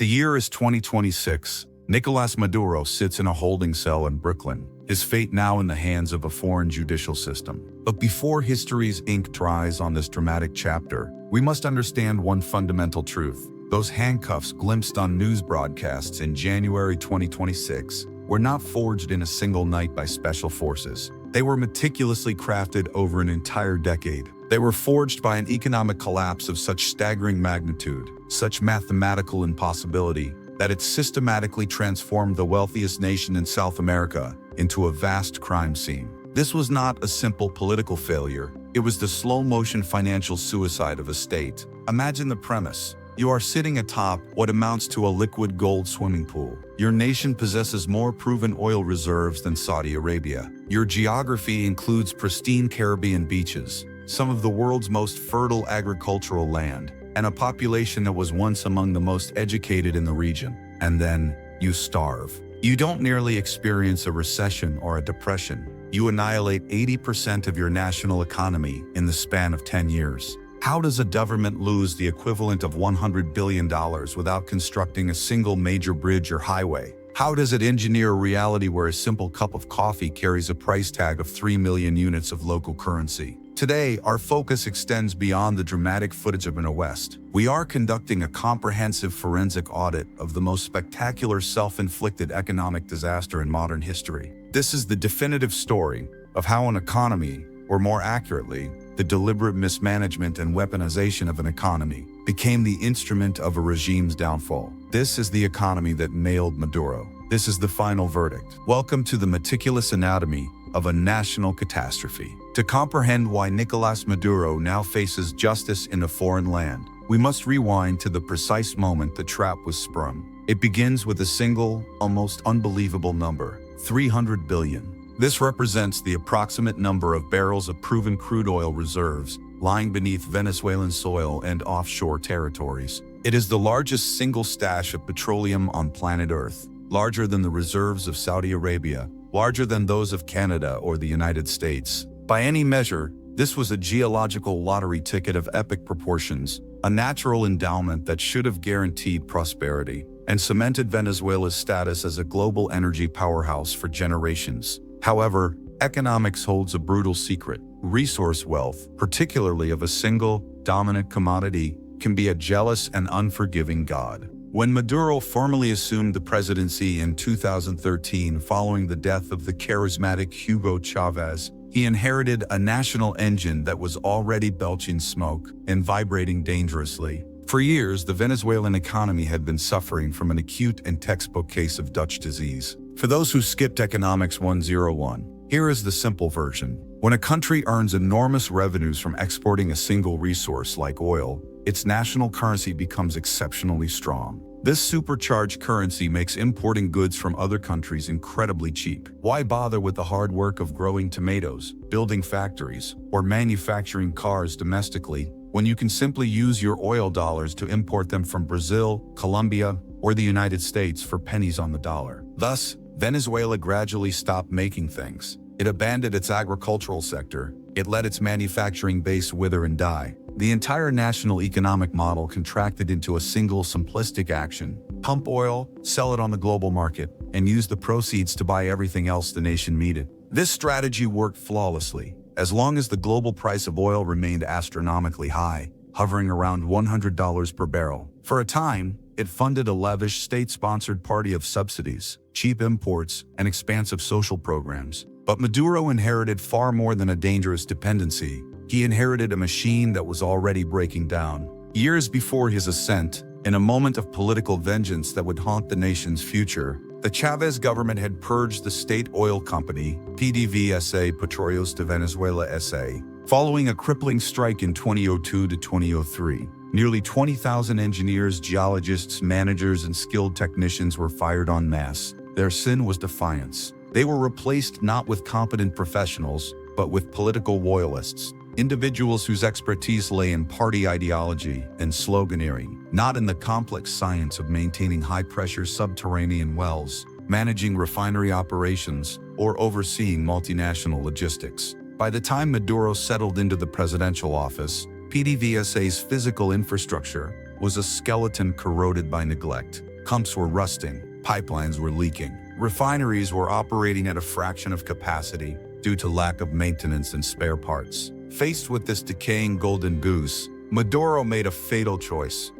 The year is 2026. Nicolás Maduro sits in a holding cell in Brooklyn, his fate now in the hands of a foreign judicial system. But before history's ink dries on this dramatic chapter, we must understand one fundamental truth. Those handcuffs glimpsed on news broadcasts in January 2026 were not forged in a single night by special forces. They were meticulously crafted over an entire decade. They were forged by an economic collapse of such staggering magnitude, such mathematical impossibility, that it systematically transformed the wealthiest nation in South America into a vast crime scene. This was not a simple political failure. It was the slow-motion financial suicide of a state. Imagine the premise. You are sitting atop what amounts to a liquid gold swimming pool. Your nation possesses more proven oil reserves than Saudi Arabia. Your geography includes pristine Caribbean beaches, some of the world's most fertile agricultural land, and a population that was once among the most educated in the region. And then, you starve. You don't merely experience a recession or a depression. You annihilate 80% of your national economy in the span of 10 years. How does a government lose the equivalent of $100 billion without constructing a single major bridge or highway? How does it engineer a reality where a simple cup of coffee carries a price tag of 3 million units of local currency? Today, our focus extends beyond the dramatic footage of the West. We are conducting a comprehensive forensic audit of the most spectacular self-inflicted economic disaster in modern history. This is the definitive story of how an economy, or more accurately, the deliberate mismanagement and weaponization of an economy, became the instrument of a regime's downfall. This is the economy that nailed Maduro. This is the final verdict. Welcome to the meticulous anatomy of a national catastrophe. To comprehend why Nicolás Maduro now faces justice in a foreign land, we must rewind to the precise moment the trap was sprung. It begins with a single, almost unbelievable number: 300 billion. This represents the approximate number of barrels of proven crude oil reserves lying beneath Venezuelan soil and offshore territories. It is the largest single stash of petroleum on planet Earth, larger than the reserves of Saudi Arabia, larger than those of Canada or the United States. By any measure, this was a geological lottery ticket of epic proportions, a natural endowment that should have guaranteed prosperity and cemented Venezuela's status as a global energy powerhouse for generations. However, economics holds a brutal secret. Resource wealth, particularly of a single, dominant commodity, can be a jealous and unforgiving god. When Maduro formally assumed the presidency in 2013 following the death of the charismatic Hugo Chavez, he inherited a national engine that was already belching smoke and vibrating dangerously. For years, the Venezuelan economy had been suffering from an acute and textbook case of Dutch disease. For those who skipped Economics 101, here is the simple version. When a country earns enormous revenues from exporting a single resource like oil, its national currency becomes exceptionally strong. This supercharged currency makes importing goods from other countries incredibly cheap. Why bother with the hard work of growing tomatoes, building factories, or manufacturing cars domestically when you can simply use your oil dollars to import them from Brazil, Colombia, or the United States for pennies on the dollar? Thus, Venezuela gradually stopped making things. It abandoned its agricultural sector. It let its manufacturing base wither and die. The entire national economic model contracted into a single simplistic action: pump oil, sell it on the global market, and use the proceeds to buy everything else the nation needed. This strategy worked flawlessly, as long as the global price of oil remained astronomically high, hovering around $100 per barrel. For a time, it funded a lavish state-sponsored party of subsidies, cheap imports, and expansive social programs. But Maduro inherited far more than a dangerous dependency. He inherited a machine that was already breaking down. Years before his ascent, in a moment of political vengeance that would haunt the nation's future, the Chavez government had purged the state oil company, PDVSA Petróleos de Venezuela S.A., following a crippling strike in 2002 to 2003. Nearly 20,000 engineers, geologists, managers, and skilled technicians were fired en masse. Their sin was defiance. They were replaced not with competent professionals, but with political loyalists, individuals whose expertise lay in party ideology and sloganeering, not in the complex science of maintaining high-pressure subterranean wells, managing refinery operations, or overseeing multinational logistics. By the time Maduro settled into the presidential office, PDVSA's physical infrastructure was a skeleton corroded by neglect. Pumps were rusting, pipelines were leaking, refineries were operating at a fraction of capacity due to lack of maintenance and spare parts. Faced with this decaying golden goose, Maduro made a fatal choice.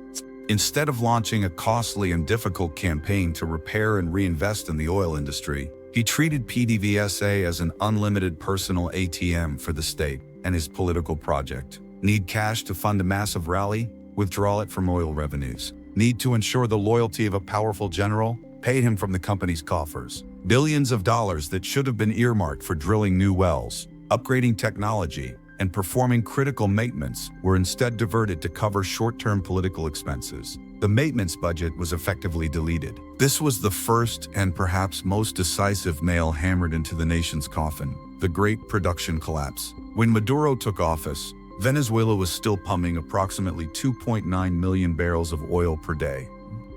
Instead of launching a costly and difficult campaign to repair and reinvest in the oil industry, he treated PDVSA as an unlimited personal ATM for the state and his political project. Need cash to fund a massive rally? Withdraw it from oil revenues. Need to ensure the loyalty of a powerful general? Pay him from the company's coffers. Billions of dollars that should have been earmarked for drilling new wells, upgrading technology, and performing critical maintenance were instead diverted to cover short-term political expenses. The maintenance budget was effectively deleted. This was the first and perhaps most decisive nail hammered into the nation's coffin, the Great Production Collapse. When Maduro took office, Venezuela was still pumping approximately 2.9 million barrels of oil per day.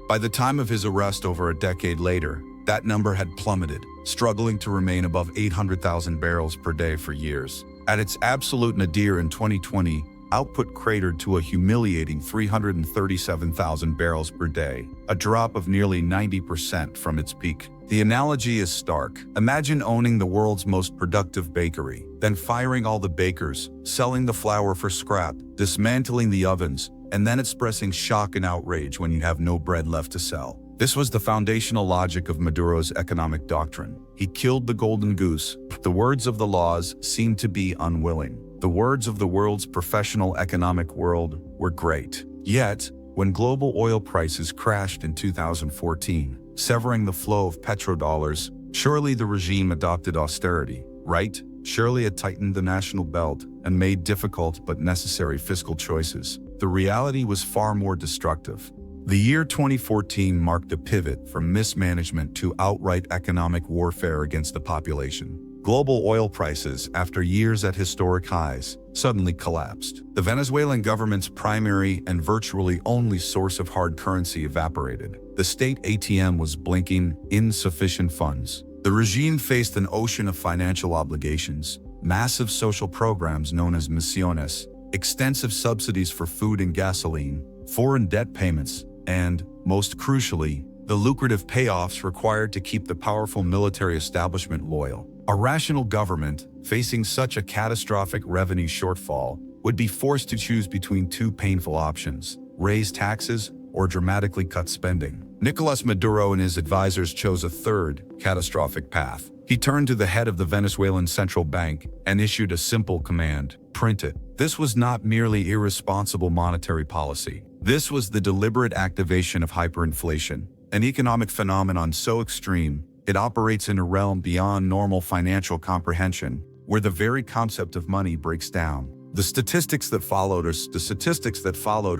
By the time of his arrest over a decade later, that number had plummeted, struggling to remain above 800,000 barrels per day for years. At its absolute nadir in 2020, output cratered to a humiliating 337,000 barrels per day, a drop of nearly 90% from its peak. The analogy is stark. Imagine owning the world's most productive bakery, then firing all the bakers, selling the flour for scrap, dismantling the ovens, and then expressing shock and outrage when you have no bread left to sell. This was the foundational logic of Maduro's economic doctrine. He killed the golden goose. The words of the laws seemed to be unwilling. The words of the world's professional economic world were great. Yet, when global oil prices crashed in 2014, severing the flow of petrodollars, surely the regime adopted austerity, right? Surely it tightened the national belt and made difficult but necessary fiscal choices. The reality was far more destructive. The year 2014 marked a pivot from mismanagement to outright economic warfare against the population. Global oil prices, after years at historic highs, suddenly collapsed. The Venezuelan government's primary and virtually only source of hard currency evaporated. The state ATM was blinking, insufficient funds. The regime faced an ocean of financial obligations, massive social programs known as misiones, extensive subsidies for food and gasoline, foreign debt payments, and, most crucially, the lucrative payoffs required to keep the powerful military establishment loyal. A rational government, facing such a catastrophic revenue shortfall, would be forced to choose between two painful options: raise taxes or dramatically cut spending. Nicolás Maduro and his advisors chose a third, catastrophic path. He turned to the head of the Venezuelan central bank and issued a simple command: print it. This was not merely irresponsible monetary policy. This was the deliberate activation of hyperinflation, an economic phenomenon so extreme it operates in a realm beyond normal financial comprehension, where the very concept of money breaks down. The statistics that followed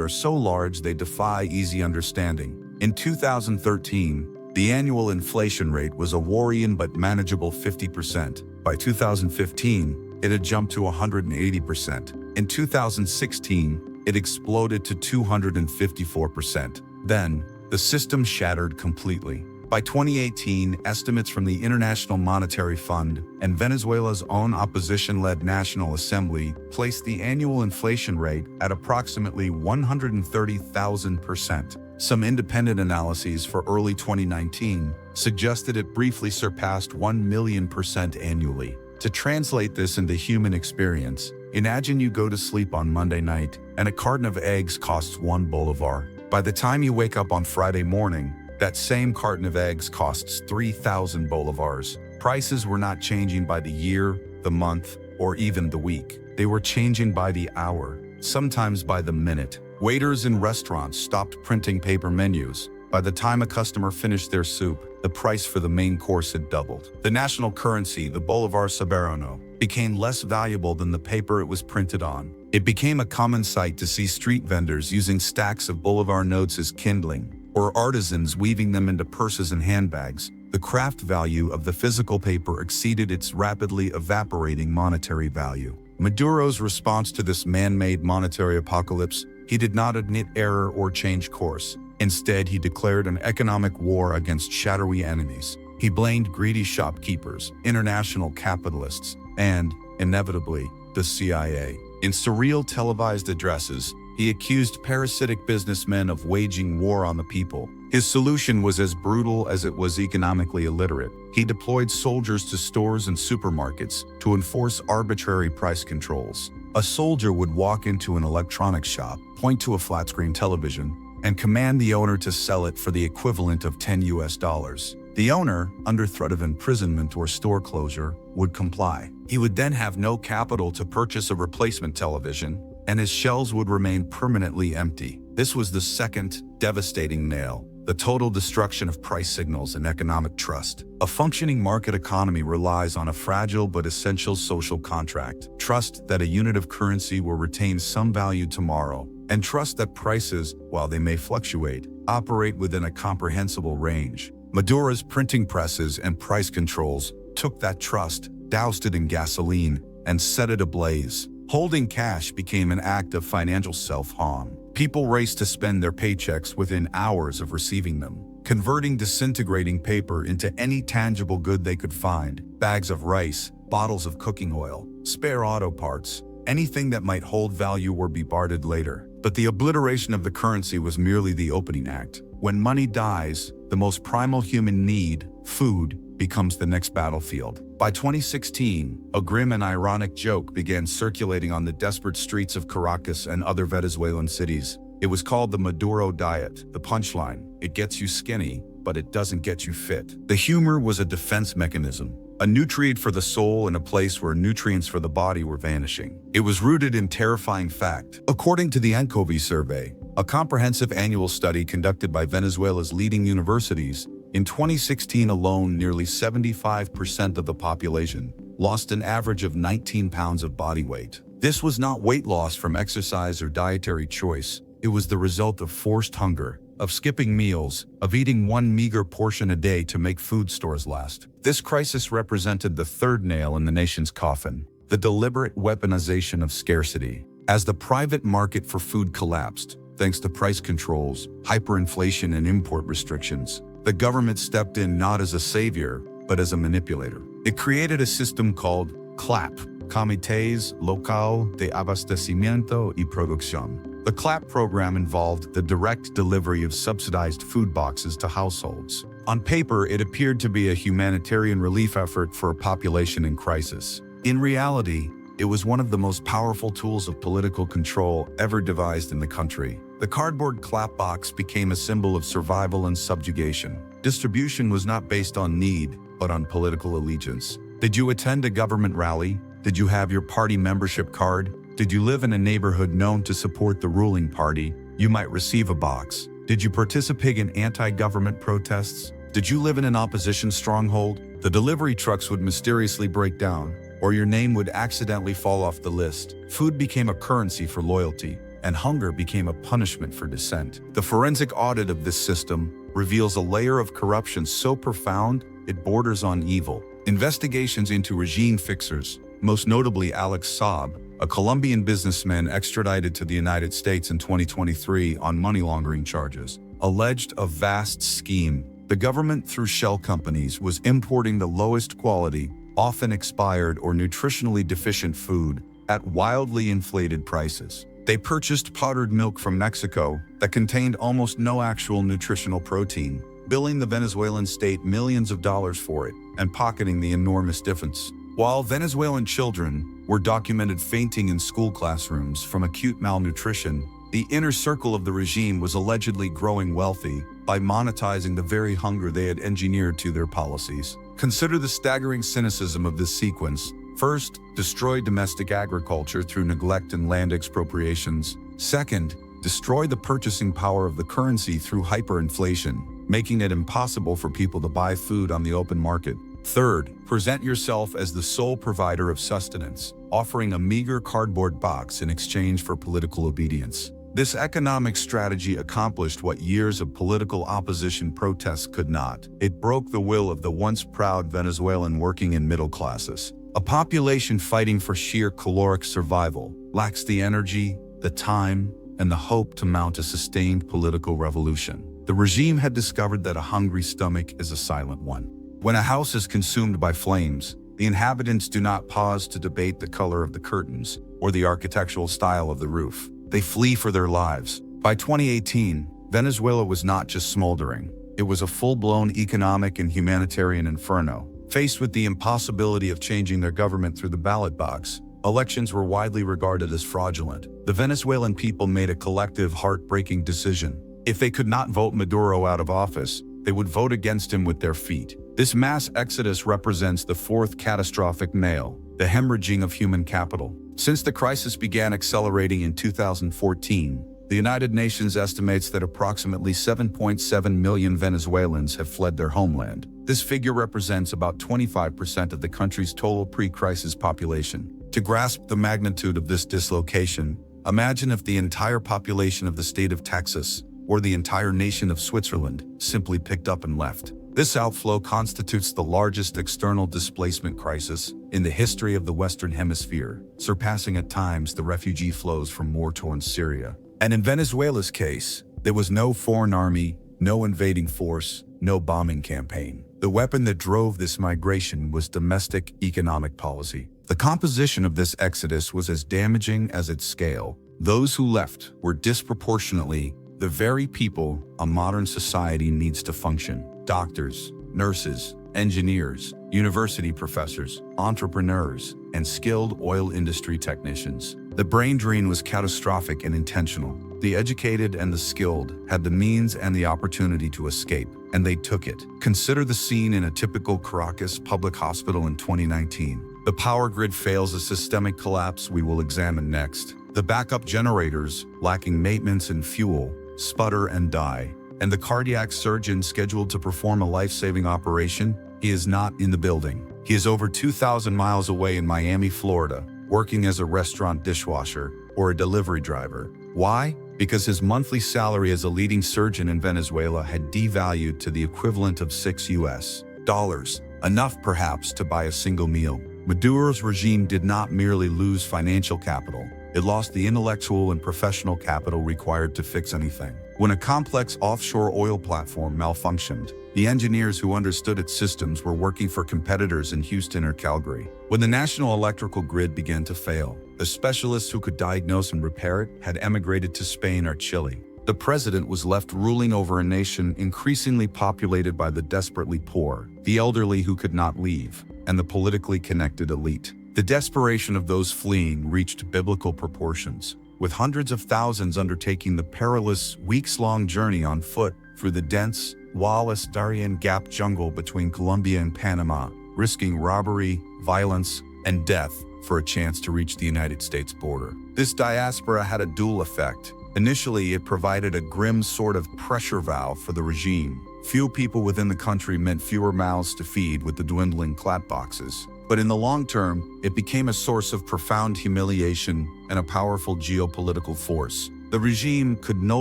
are so large they defy easy understanding. In 2013, the annual inflation rate was a worrying but manageable 50%. By 2015, it had jumped to 180%. In 2016, it exploded to 254%. Then, the system shattered completely. By 2018, estimates from the International Monetary Fund and Venezuela's own opposition-led National Assembly placed the annual inflation rate at approximately 130,000%. Some independent analyses for early 2019 suggested it briefly surpassed 1,000,000% annually. To translate this into human experience, imagine you go to sleep on Monday night and a carton of eggs costs $1 By the time you wake up on Friday morning, that same carton of eggs costs 3,000 bolivars. Prices were not changing by the year, the month, or even the week. They were changing by the hour, sometimes by the minute. Waiters in restaurants stopped printing paper menus. By the time a customer finished their soup, the price for the main course had doubled. The national currency, the bolivar soberano, became less valuable than the paper it was printed on. It became a common sight to see street vendors using stacks of bolivar notes as kindling, or artisans weaving them into purses and handbags. The craft value of the physical paper exceeded its rapidly evaporating monetary value. Maduro's response to this man-made monetary apocalypse, he did not admit error or change course. Instead, he declared an economic war against shadowy enemies. He blamed greedy shopkeepers, international capitalists, and, inevitably, the CIA. In surreal televised addresses, he accused parasitic businessmen of waging war on the people, His solution was as brutal as it was economically illiterate. He deployed soldiers to stores and supermarkets to enforce arbitrary price controls. A soldier would walk into an electronics shop, point to a flat-screen television, and command the owner to sell it for the equivalent of $10. The owner, under threat of imprisonment or store closure, would comply. He would then have no capital to purchase a replacement television, and his shelves would remain permanently empty. This was the second devastating nail: the total destruction of price signals and economic trust. A functioning market economy relies on a fragile but essential social contract. Trust that a unit of currency will retain some value tomorrow, and trust that prices, while they may fluctuate, operate within a comprehensible range. Maduro's printing presses and price controls took that trust, doused it in gasoline, and set it ablaze. Holding cash became an act of financial self-harm. People raced to spend their paychecks within hours of receiving them, converting disintegrating paper into any tangible good they could find: bags of rice, bottles of cooking oil, spare auto parts. Anything that might hold value or be bartered later. But the obliteration of the currency was merely the opening act. When money dies, the most primal human need, food, becomes the next battlefield. By 2016, a grim and ironic joke began circulating on the desperate streets of Caracas and other Venezuelan cities. It was called the Maduro Diet. The punchline: it gets you skinny, but it doesn't get you fit. The humor was a defense mechanism, a nutrient for the soul in a place where nutrients for the body were vanishing. It was rooted in terrifying fact. According to the ENCOVI survey, a comprehensive annual study conducted by Venezuela's leading universities, in 2016 alone, nearly 75% of the population lost an average of 19 pounds of body weight. This was not weight loss from exercise or dietary choice. It was the result of forced hunger, of skipping meals, of eating one meager portion a day to make food stores last. This crisis represented the third nail in the nation's coffin: the deliberate weaponization of scarcity. As the private market for food collapsed, thanks to price controls, hyperinflation, and import restrictions, the government stepped in not as a savior, but as a manipulator. It created a system called CLAP, Comités Local de Abastecimiento y Producción. The CLAP program involved the direct delivery of subsidized food boxes to households. On paper, it appeared to be a humanitarian relief effort for a population in crisis. In reality, it was one of the most powerful tools of political control ever devised in the country. The cardboard CLAP box became a symbol of survival and subjugation. Distribution was not based on need, but on political allegiance. Did you attend a government rally? Did you have your party membership card? Did you live in a neighborhood known to support the ruling party? You might receive a box. Did you participate in anti-government protests? Did you live in an opposition stronghold? The delivery trucks would mysteriously break down, or your name would accidentally fall off the list. Food became a currency for loyalty, and hunger became a punishment for dissent. The forensic audit of this system reveals a layer of corruption so profound it borders on evil. Investigations into regime fixers, most notably Alex Saab, a Colombian businessman extradited to the United States in 2023 on money laundering charges, alleged a vast scheme. The government, through shell companies, was importing the lowest quality, often expired or nutritionally deficient food at wildly inflated prices. They purchased powdered milk from Mexico that contained almost no actual nutritional protein, billing the Venezuelan state millions of dollars for it and pocketing the enormous difference. While Venezuelan children were documented fainting in school classrooms from acute malnutrition, the inner circle of the regime was allegedly growing wealthy by monetizing the very hunger they had engineered to their policies. Consider the staggering cynicism of this sequence. First, destroy domestic agriculture through neglect and land expropriations. Second, destroy the purchasing power of the currency through hyperinflation, making it impossible for people to buy food on the open market. Third, present yourself as the sole provider of sustenance, offering a meager cardboard box in exchange for political obedience. This economic strategy accomplished what years of political opposition protests could not. It broke the will of the once proud Venezuelan working and middle classes. A population fighting for sheer caloric survival lacks the energy, the time, and the hope to mount a sustained political revolution. The regime had discovered that a hungry stomach is a silent one. When a house is consumed by flames, the inhabitants do not pause to debate the color of the curtains or the architectural style of the roof. They flee for their lives. By 2018, Venezuela was not just smoldering. It was a full-blown economic and humanitarian inferno. Faced with the impossibility of changing their government through the ballot box, elections were widely regarded as fraudulent. The Venezuelan people made a collective, heartbreaking decision. If they could not vote Maduro out of office, they would vote against him with their feet. This mass exodus represents the fourth catastrophic nail, the hemorrhaging of human capital. Since the crisis began accelerating in 2014, the United Nations estimates that approximately 7.7 million Venezuelans have fled their homeland. This figure represents about 25% of the country's total pre-crisis population. To grasp the magnitude of this dislocation, imagine if the entire population of the state of Texas or the entire nation of Switzerland simply picked up and left. This outflow constitutes the largest external displacement crisis in the history of the Western Hemisphere, surpassing at times the refugee flows from war-torn Syria. And in Venezuela's case, there was no foreign army, no invading force, no bombing campaign. The weapon that drove this migration was domestic economic policy. The composition of this exodus was as damaging as its scale. Those who left were disproportionately the very people a modern society needs to function. Doctors, nurses, engineers, university professors, entrepreneurs, and skilled oil industry technicians. The brain drain was catastrophic and intentional. The educated and the skilled had the means and the opportunity to escape, and they took it. Consider the scene in a typical Caracas public hospital in 2019. The power grid fails, a systemic collapse we will examine next. The backup generators, lacking maintenance and fuel, sputter and die. And the cardiac surgeon scheduled to perform a life-saving operation, he is not in the building. He is over 2,000 miles away in Miami, Florida, working as a restaurant dishwasher or a delivery driver. Why? Because his monthly salary as a leading surgeon in Venezuela had devalued to the equivalent of $6, enough perhaps to buy a single meal. Maduro's regime did not merely lose financial capital, it lost the intellectual and professional capital required to fix anything. When a complex offshore oil platform malfunctioned, the engineers who understood its systems were working for competitors in Houston or Calgary. When the national electrical grid began to fail, the specialists who could diagnose and repair it had emigrated to Spain or Chile. The president was left ruling over a nation increasingly populated by the desperately poor, the elderly who could not leave, and the politically connected elite. The desperation of those fleeing reached biblical proportions, with hundreds of thousands undertaking the perilous, weeks-long journey on foot through the dense, lawless Darien Gap jungle between Colombia and Panama, risking robbery, violence, and death for a chance to reach the United States border. This diaspora had a dual effect. Initially, it provided a grim sort of pressure valve for the regime. Few people within the country meant fewer mouths to feed with the dwindling clap boxes. But in the long term, it became a source of profound humiliation and a powerful geopolitical force. The regime could no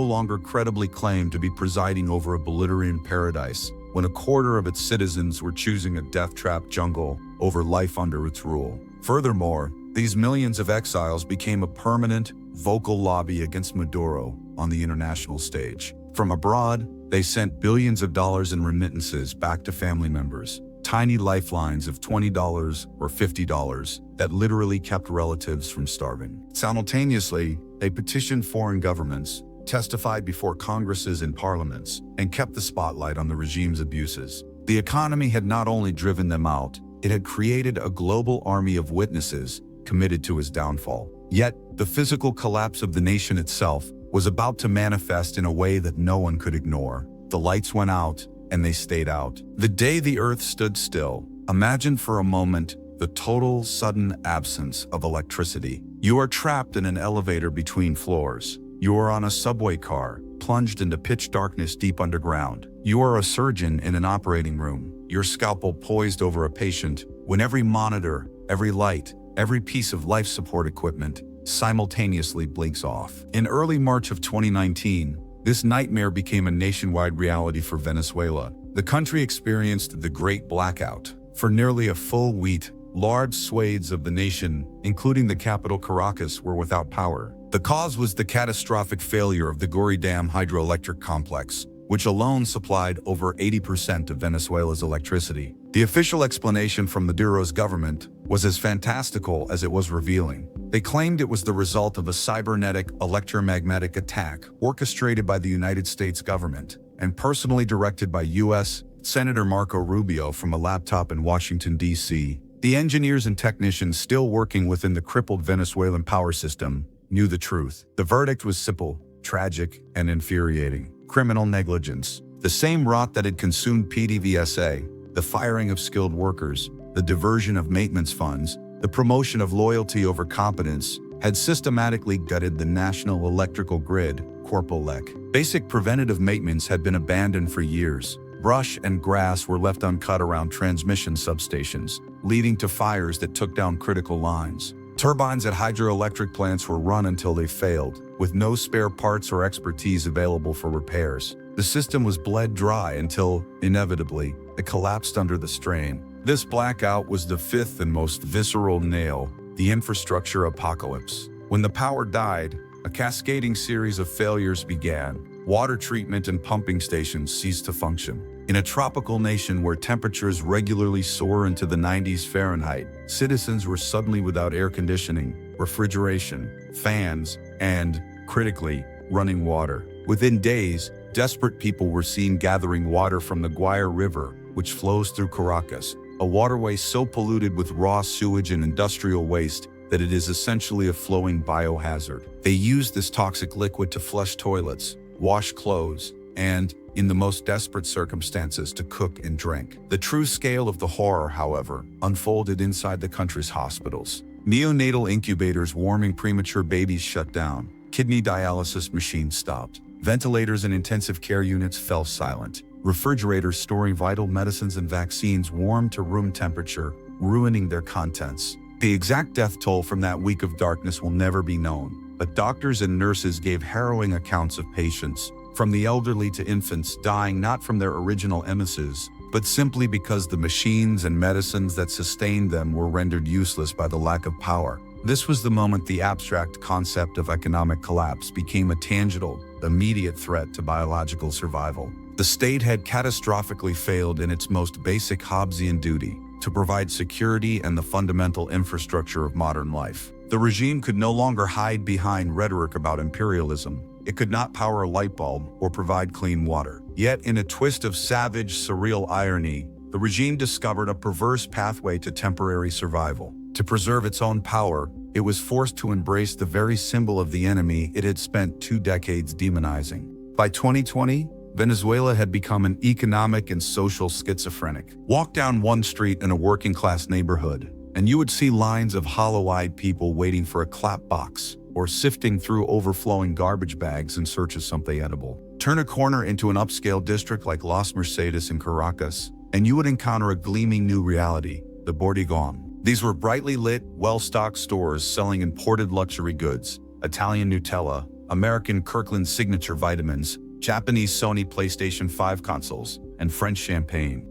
longer credibly claim to be presiding over a Bolivarian paradise when a quarter of its citizens were choosing a death-trapped jungle over life under its rule. Furthermore, these millions of exiles became a permanent, vocal lobby against Maduro on the international stage. From abroad, they sent billions of dollars in remittances back to family members, tiny lifelines of $20 or $50 that literally kept relatives from starving. Simultaneously, they petitioned foreign governments, testified before Congresses and parliaments, and kept the spotlight on the regime's abuses. The economy had not only driven them out, it had created a global army of witnesses committed to his downfall. Yet, the physical collapse of the nation itself was about to manifest in a way that no one could ignore. The lights went out, and they stayed out. The day the earth stood still, imagine for a moment the total, sudden absence of electricity. You are trapped in an elevator between floors. You are on a subway car, plunged into pitch darkness deep underground. You are a surgeon in an operating room, your scalpel poised over a patient, when every monitor, every light, every piece of life support equipment simultaneously blinks off. In early March of 2019, this nightmare became a nationwide reality for Venezuela. The country experienced the Great Blackout. For nearly a full week, large swathes of the nation, including the capital Caracas, were without power. The cause was the catastrophic failure of the Gori Dam hydroelectric complex, which alone supplied over 80% of Venezuela's electricity. The official explanation from Maduro's government was as fantastical as it was revealing. They claimed it was the result of a cybernetic electromagnetic attack orchestrated by the United States government and personally directed by U.S. Senator Marco Rubio from a laptop in Washington, D.C. The engineers and technicians still working within the crippled Venezuelan power system knew the truth. The verdict was simple, tragic, and infuriating. Criminal negligence. The same rot that had consumed PDVSA, the firing of skilled workers, the diversion of maintenance funds, the promotion of loyalty over competence, had systematically gutted the national electrical grid, Corpolec. Basic preventative maintenance had been abandoned for years. Brush and grass were left uncut around transmission substations, leading to fires that took down critical lines. Turbines at hydroelectric plants were run until they failed, with no spare parts or expertise available for repairs. The system was bled dry until, inevitably, it collapsed under the strain. This blackout was the fifth and most visceral nail, the infrastructure apocalypse. When the power died, a cascading series of failures began. Water treatment and pumping stations ceased to function. In a tropical nation where temperatures regularly soar into the 90s Fahrenheit, citizens were suddenly without air conditioning, refrigeration, fans, and, critically, running water. Within days, desperate people were seen gathering water from the Guaire River, which flows through Caracas, a waterway so polluted with raw sewage and industrial waste that it is essentially a flowing biohazard. They used this toxic liquid to flush toilets, wash clothes, and, in the most desperate circumstances, to cook and drink. The true scale of the horror, however, unfolded inside the country's hospitals. Neonatal incubators warming premature babies shut down. Kidney dialysis machines stopped. Ventilators and intensive care units fell silent. Refrigerators storing vital medicines and vaccines warmed to room temperature, ruining their contents. The exact death toll from that week of darkness will never be known. But doctors and nurses gave harrowing accounts of patients, from the elderly to infants, dying not from their original emesis, but simply because the machines and medicines that sustained them were rendered useless by the lack of power. This was the moment the abstract concept of economic collapse became a tangible, immediate threat to biological survival. The state had catastrophically failed in its most basic Hobbesian duty, to provide security and the fundamental infrastructure of modern life. The regime could no longer hide behind rhetoric about imperialism. It could not power a light bulb or provide clean water. Yet, in a twist of savage, surreal irony, the regime discovered a perverse pathway to temporary survival. To preserve its own power, it was forced to embrace the very symbol of the enemy it had spent 2 decades demonizing. By 2020, Venezuela had become an economic and social schizophrenic. Walk down one street in a working-class neighborhood, and you would see lines of hollow-eyed people waiting for a clap box or sifting through overflowing garbage bags in search of something edible. Turn a corner into an upscale district like Las Mercedes in Caracas, and you would encounter a gleaming new reality, the Bordigón. These were brightly lit, well-stocked stores selling imported luxury goods, Italian Nutella, American Kirkland signature vitamins, Japanese Sony PlayStation 5 consoles, and French champagne.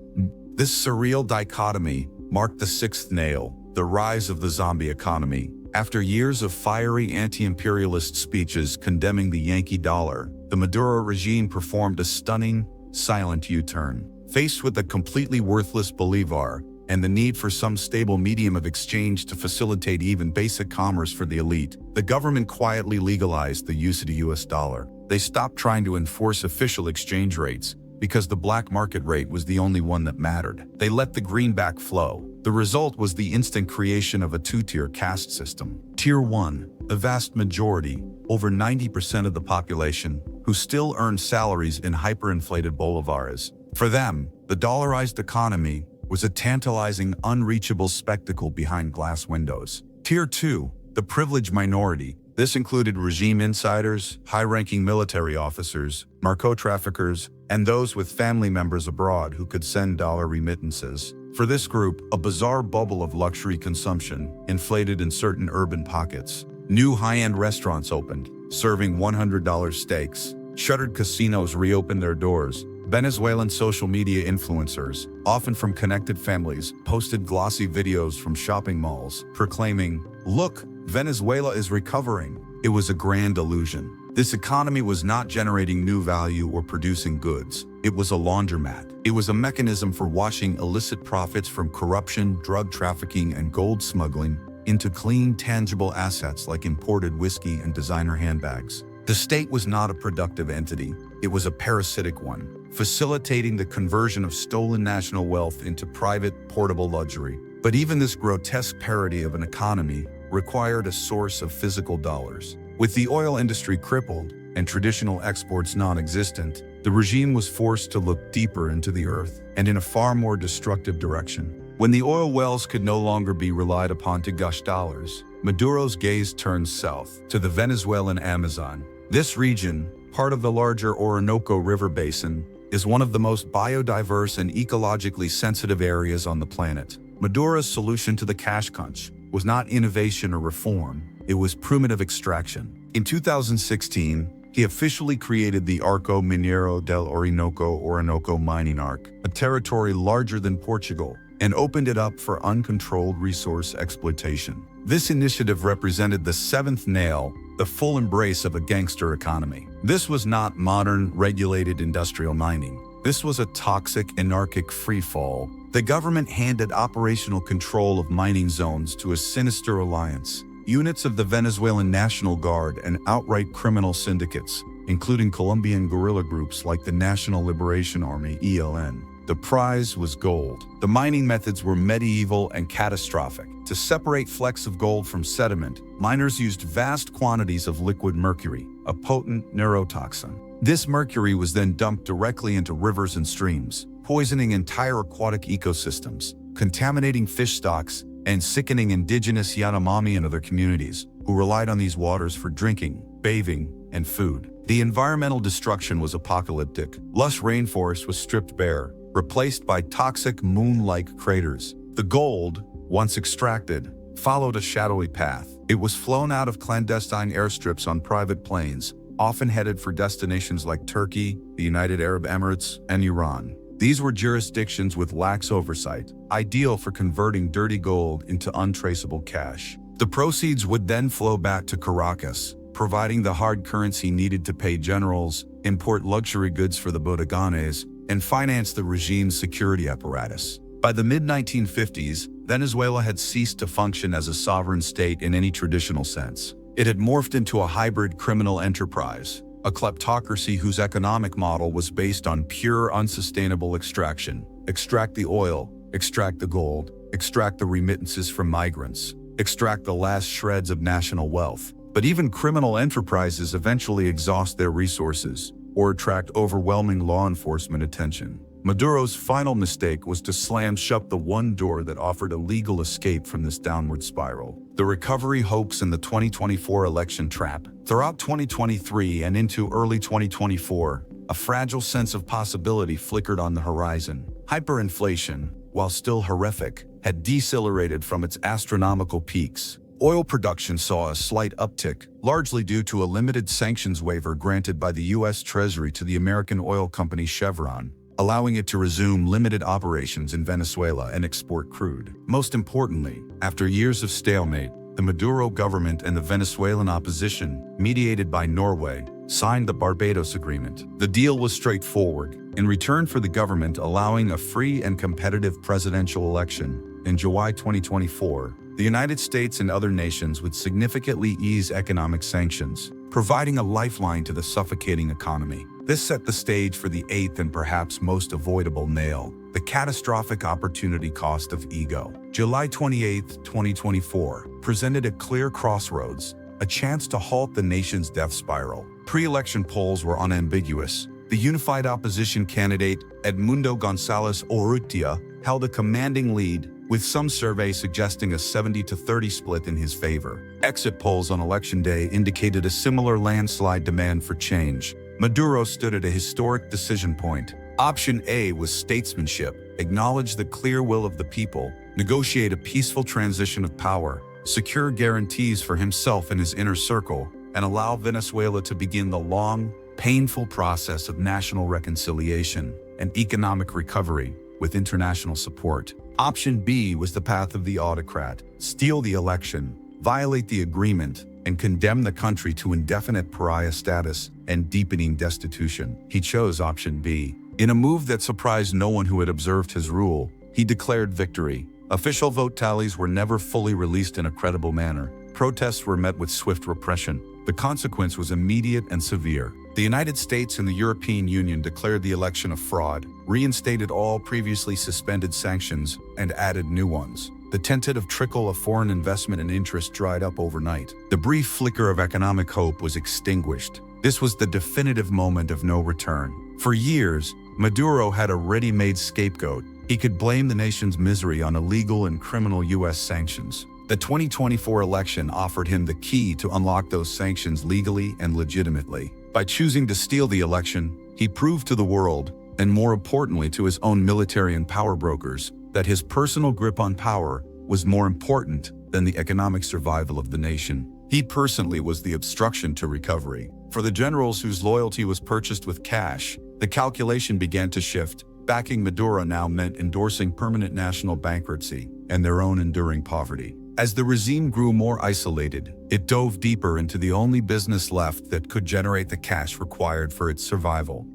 This surreal dichotomy marked the sixth nail, the rise of the zombie economy. After years of fiery anti-imperialist speeches condemning the Yankee dollar, the Maduro regime performed a stunning, silent U-turn. Faced with a completely worthless bolívar and the need for some stable medium of exchange to facilitate even basic commerce for the elite, the government quietly legalized the use of the US dollar. They stopped trying to enforce official exchange rates because the black market rate was the only one that mattered. They let the greenback flow. The result was the instant creation of a 2-tier caste system. Tier 1, a vast majority, over 90% of the population, who still earned salaries in hyperinflated bolívares. For them, the dollarized economy was a tantalizing, unreachable spectacle behind glass windows. Tier 2, the privileged minority. This included regime insiders, high-ranking military officers, narco-traffickers, and those with family members abroad who could send dollar remittances. For this group, a bizarre bubble of luxury consumption inflated in certain urban pockets. New high-end restaurants opened, serving $100 steaks. Shuttered casinos reopened their doors. Venezuelan social media influencers, often from connected families, posted glossy videos from shopping malls, proclaiming, "Look, Venezuela is recovering." It was a grand illusion. This economy was not generating new value or producing goods. It was a laundromat. It was a mechanism for washing illicit profits from corruption, drug trafficking, and gold smuggling into clean, tangible assets like imported whiskey and designer handbags. The state was not a productive entity. It was a parasitic one, facilitating the conversion of stolen national wealth into private, portable luxury. But even this grotesque parody of an economy required a source of physical dollars. With the oil industry crippled and traditional exports non-existent, the regime was forced to look deeper into the earth and in a far more destructive direction. When the oil wells could no longer be relied upon to gush dollars, Maduro's gaze turned south to the Venezuelan Amazon. This region, part of the larger Orinoco River Basin, is one of the most biodiverse and ecologically sensitive areas on the planet. Maduro's solution to the cash crunch was not innovation or reform, it was primitive extraction. In 2016, he officially created the Arco Minero del Orinoco mining arc, a territory larger than Portugal, and opened it up for uncontrolled resource exploitation. This initiative represented the seventh nail, the full embrace of a gangster economy. This was not modern, regulated industrial mining. This was a toxic, anarchic freefall. The government handed operational control of mining zones to a sinister alliance. Units of the Venezuelan National Guard and outright criminal syndicates, including Colombian guerrilla groups like the National Liberation Army (ELN. The prize was gold. The mining methods were medieval and catastrophic. To separate flecks of gold from sediment, miners used vast quantities of liquid mercury, a potent neurotoxin. This mercury was then dumped directly into rivers and streams, poisoning entire aquatic ecosystems, contaminating fish stocks, and sickening indigenous Yanomami and other communities who relied on these waters for drinking, bathing, and food. The environmental destruction was apocalyptic. Lush rainforest was stripped bare, replaced by toxic moon-like craters. The gold, once extracted, followed a shadowy path. It was flown out of clandestine airstrips on private planes, often headed for destinations like Turkey, the United Arab Emirates, and Iran. These were jurisdictions with lax oversight, ideal for converting dirty gold into untraceable cash. The proceeds would then flow back to Caracas, providing the hard currency needed to pay generals, import luxury goods for the bodegones, and finance the regime's security apparatus. By the mid-1950s, Venezuela had ceased to function as a sovereign state in any traditional sense. It had morphed into a hybrid criminal enterprise, a kleptocracy whose economic model was based on pure, unsustainable extraction. Extract the oil, extract the gold, extract the remittances from migrants, extract the last shreds of national wealth. But even criminal enterprises eventually exhaust their resources or attract overwhelming law enforcement attention. Maduro's final mistake was to slam shut the one door that offered a legal escape from this downward spiral: the recovery hoax and the 2024 election trap. Throughout 2023 and into early 2024, a fragile sense of possibility flickered on the horizon. Hyperinflation, while still horrific, had decelerated from its astronomical peaks. Oil production saw a slight uptick, largely due to a limited sanctions waiver granted by the U.S. Treasury to the American oil company Chevron, allowing it to resume limited operations in Venezuela and export crude. Most importantly, after years of stalemate, the Maduro government and the Venezuelan opposition, mediated by Norway, signed the Barbados Agreement. The deal was straightforward. In return for the government allowing a free and competitive presidential election in July 2024, the United States and other nations would significantly ease economic sanctions, providing a lifeline to the suffocating economy. This set the stage for the eighth and perhaps most avoidable nail: the catastrophic opportunity cost of ego. July 28, 2024, presented a clear crossroads, a chance to halt the nation's death spiral. Pre-election polls were unambiguous. The unified opposition candidate, Edmundo González Urrutia, held a commanding lead, with some surveys suggesting a 70-30 split in his favor. Exit polls on election day indicated a similar landslide demand for change. Maduro stood at a historic decision point. Option A was statesmanship: acknowledge the clear will of the people, negotiate a peaceful transition of power, secure guarantees for himself and his inner circle, and allow Venezuela to begin the long, painful process of national reconciliation and economic recovery with international support. Option B was the path of the autocrat: steal the election, violate the agreement, and condemned the country to indefinite pariah status and deepening destitution. He chose option B. In a move that surprised no one who had observed his rule, he declared victory. Official vote tallies were never fully released in a credible manner. Protests were met with swift repression. The consequence was immediate and severe. The United States and the European Union declared the election a fraud, reinstated all previously suspended sanctions, and added new ones. The tentative trickle of foreign investment and interest dried up overnight. The brief flicker of economic hope was extinguished. This was the definitive moment of no return. For years, Maduro had a ready-made scapegoat. He could blame the nation's misery on illegal and criminal U.S. sanctions. The 2024 election offered him the key to unlock those sanctions legally and legitimately. By choosing to steal the election, he proved to the world, and more importantly to his own military and power brokers, that his personal grip on power was more important than the economic survival of the nation. He personally was the obstruction to recovery. For the generals whose loyalty was purchased with cash, the calculation began to shift. Backing Maduro now meant endorsing permanent national bankruptcy and their own enduring poverty. As the regime grew more isolated, it dove deeper into the only business left that could generate the cash required for its survival.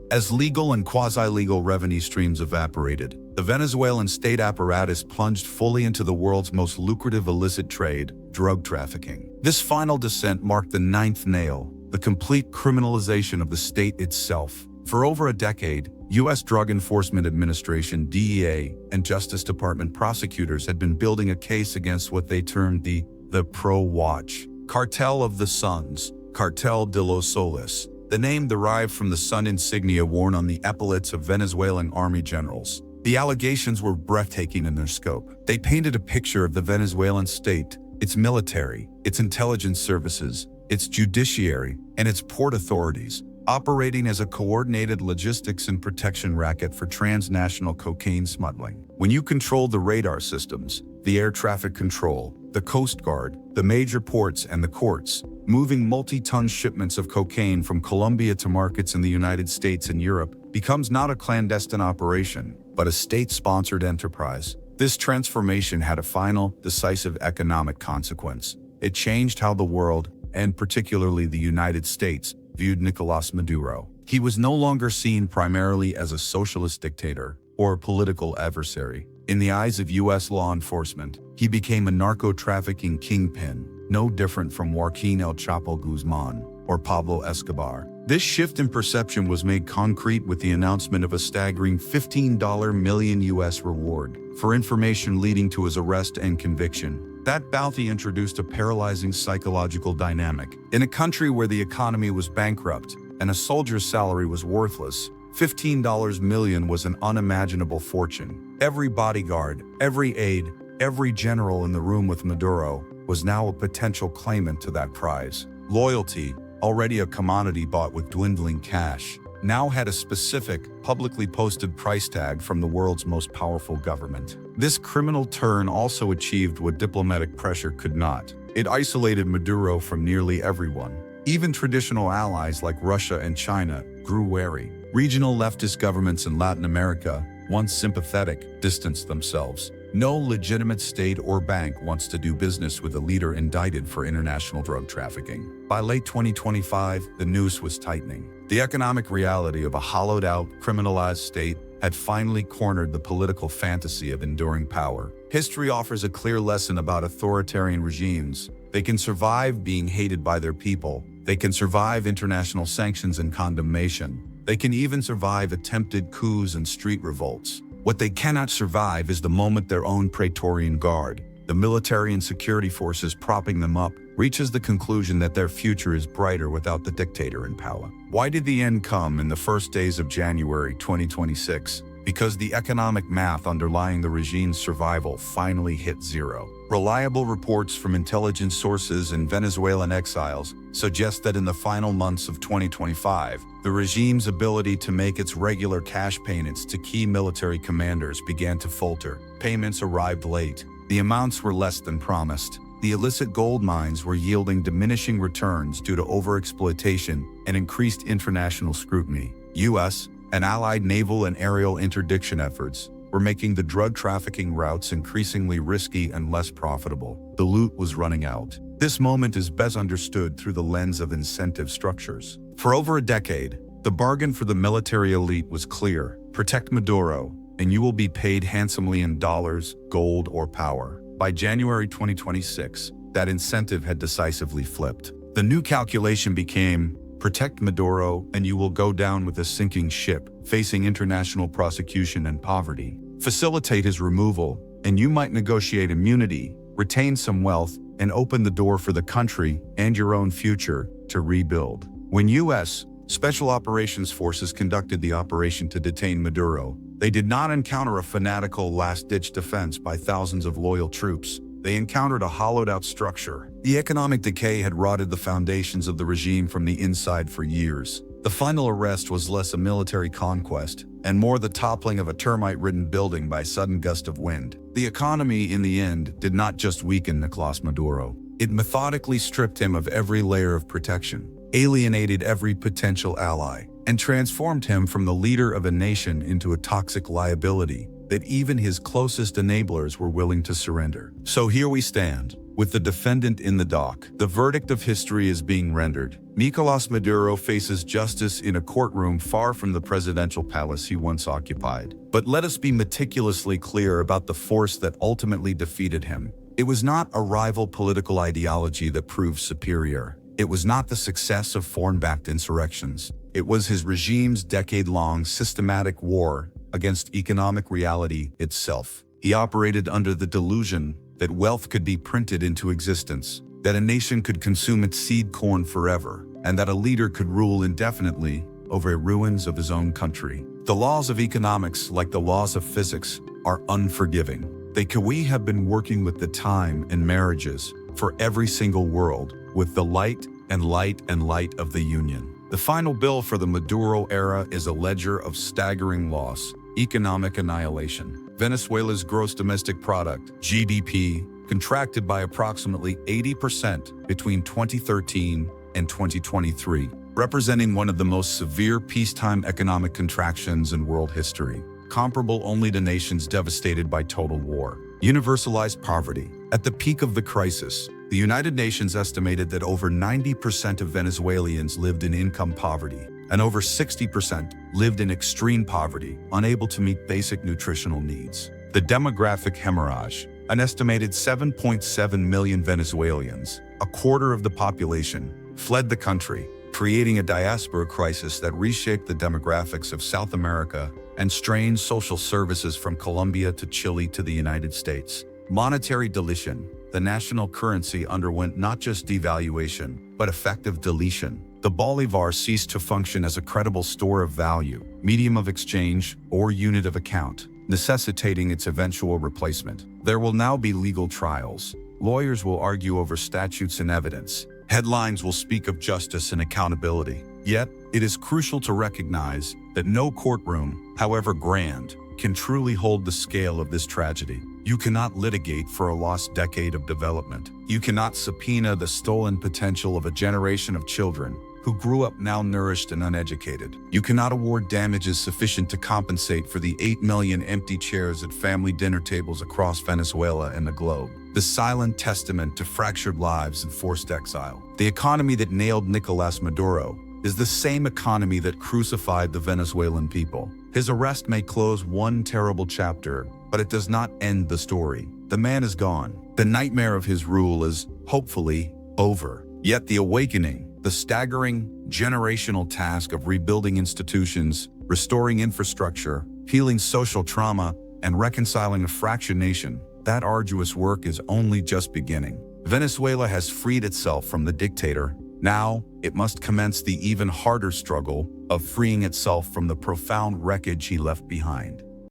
As legal and quasi-legal revenue streams evaporated, the Venezuelan state apparatus plunged fully into the world's most lucrative illicit trade, drug trafficking. This final descent marked the ninth nail, the complete criminalization of the state itself. For over a decade, U.S. Drug Enforcement Administration (DEA) and Justice Department prosecutors had been building a case against what they termed the Pro-Watch Cartel of the Suns, Cartel de los Soles. The name derived from the sun insignia worn on the epaulets of Venezuelan army generals. The allegations were breathtaking in their scope. They painted a picture of the Venezuelan state, its military, its intelligence services, its judiciary, and its port authorities, operating as a coordinated logistics and protection racket for transnational cocaine smuggling. When you controlled the radar systems, the air traffic control, the Coast Guard, the major ports, and the courts, moving multi-ton shipments of cocaine from Colombia to markets in the United States and Europe becomes not a clandestine operation, but a state-sponsored enterprise. This transformation had a final, decisive economic consequence. It changed how the world, and particularly the United States, viewed Nicolás Maduro. He was no longer seen primarily as a socialist dictator or a political adversary. In the eyes of U.S. law enforcement, he became a narco-trafficking kingpin, no different from Joaquin El Chapo Guzman or Pablo Escobar. This shift in perception was made concrete with the announcement of a staggering $15 million U.S. reward for information leading to his arrest and conviction. That bounty introduced a paralyzing psychological dynamic. In a country where the economy was bankrupt and a soldier's salary was worthless, $15 million was an unimaginable fortune. Every bodyguard, every aide, every general in the room with Maduro was now a potential claimant to that prize. Loyalty, already a commodity bought with dwindling cash, now had a specific, publicly posted price tag from the world's most powerful government. This criminal turn also achieved what diplomatic pressure could not. It isolated Maduro from nearly everyone. Even traditional allies like Russia and China grew wary. Regional leftist governments in Latin America, once sympathetic, distanced themselves. No legitimate state or bank wants to do business with a leader indicted for international drug trafficking. By late 2025, the noose was tightening. The economic reality of a hollowed-out, criminalized state had finally cornered the political fantasy of enduring power. History offers a clear lesson about authoritarian regimes. They can survive being hated by their people. They can survive international sanctions and condemnation. They can even survive attempted coups and street revolts. What they cannot survive is the moment their own Praetorian Guard, the military and security forces propping them up, reaches the conclusion that their future is brighter without the dictator in power. Why did the end come in the first days of January 2026? Because the economic math underlying the regime's survival finally hit zero. Reliable reports from intelligence sources and Venezuelan exiles suggest that in the final months of 2025, the regime's ability to make its regular cash payments to key military commanders began to falter. Payments arrived late. The amounts were less than promised. The illicit gold mines were yielding diminishing returns due to overexploitation and increased international scrutiny. U.S. and allied naval and aerial interdiction efforts, were making the drug trafficking routes increasingly risky and less profitable. The loot was running out. This moment is best understood through the lens of incentive structures. For over a decade, the bargain for the military elite was clear: protect Maduro, and you will be paid handsomely in dollars, gold, or power. By January 2026, that incentive had decisively flipped. The new calculation became: protect Maduro, and you will go down with a sinking ship, facing international prosecution and poverty. Facilitate his removal, and you might negotiate immunity, retain some wealth, and open the door for the country and your own future to rebuild. When U.S. Special Operations Forces conducted the operation to detain Maduro, they did not encounter a fanatical last-ditch defense by thousands of loyal troops. They encountered a hollowed-out structure. The economic decay had rotted the foundations of the regime from the inside for years. The final arrest was less a military conquest and more the toppling of a termite-ridden building by a sudden gust of wind. The economy, in the end, did not just weaken Nicolás Maduro. It methodically stripped him of every layer of protection, alienated every potential ally, and transformed him from the leader of a nation into a toxic liability that even his closest enablers were willing to surrender. So here we stand, with the defendant in the dock. The verdict of history is being rendered. Nicolás Maduro faces justice in a courtroom far from the presidential palace he once occupied. But let us be meticulously clear about the force that ultimately defeated him. It was not a rival political ideology that proved superior. It was not the success of foreign-backed insurrections. It was his regime's decade-long systematic war against economic reality itself. He operated under the delusion that wealth could be printed into existence, that a nation could consume its seed corn forever, and that a leader could rule indefinitely over the ruins of his own country. The laws of economics, like the laws of physics, are unforgiving. We have been working with the time and marriages for every single world, with the light and light and light of the Union. The final bill for the Maduro era is a ledger of staggering loss, economic annihilation. Venezuela's gross domestic product, GDP, contracted by approximately 80% between 2013 and 2023, representing one of the most severe peacetime economic contractions in world history, comparable only to nations devastated by total war. Universalized poverty. At the peak of the crisis, the United Nations estimated that over 90% of Venezuelans lived in income poverty, and over 60% lived in extreme poverty, unable to meet basic nutritional needs. The demographic hemorrhage. An estimated 7.7 million Venezuelans, a quarter of the population, fled the country, creating a diaspora crisis that reshaped the demographics of South America and strained social services from Colombia to Chile to the United States. Monetary deletion. The national currency underwent not just devaluation, but effective deletion. The bolívar ceased to function as a credible store of value, medium of exchange, or unit of account, necessitating its eventual replacement. There will now be legal trials. Lawyers will argue over statutes and evidence. Headlines will speak of justice and accountability. Yet, it is crucial to recognize that no courtroom, however grand, can truly hold the scale of this tragedy. You cannot litigate for a lost decade of development. You cannot subpoena the stolen potential of a generation of children who grew up now nourished and uneducated. You cannot award damages sufficient to compensate for the 8 million empty chairs at family dinner tables across Venezuela and the globe. The silent testament to fractured lives and forced exile. The economy that nailed Nicolás Maduro is the same economy that crucified the Venezuelan people. His arrest may close one terrible chapter, but it does not end the story. The man is gone. The nightmare of his rule is, hopefully, over. Yet the awakening, the staggering, generational task of rebuilding institutions, restoring infrastructure, healing social trauma, and reconciling a fractured nation, that arduous work is only just beginning. Venezuela has freed itself from the dictator. Now, it must commence the even harder struggle of freeing itself from the profound wreckage he left behind.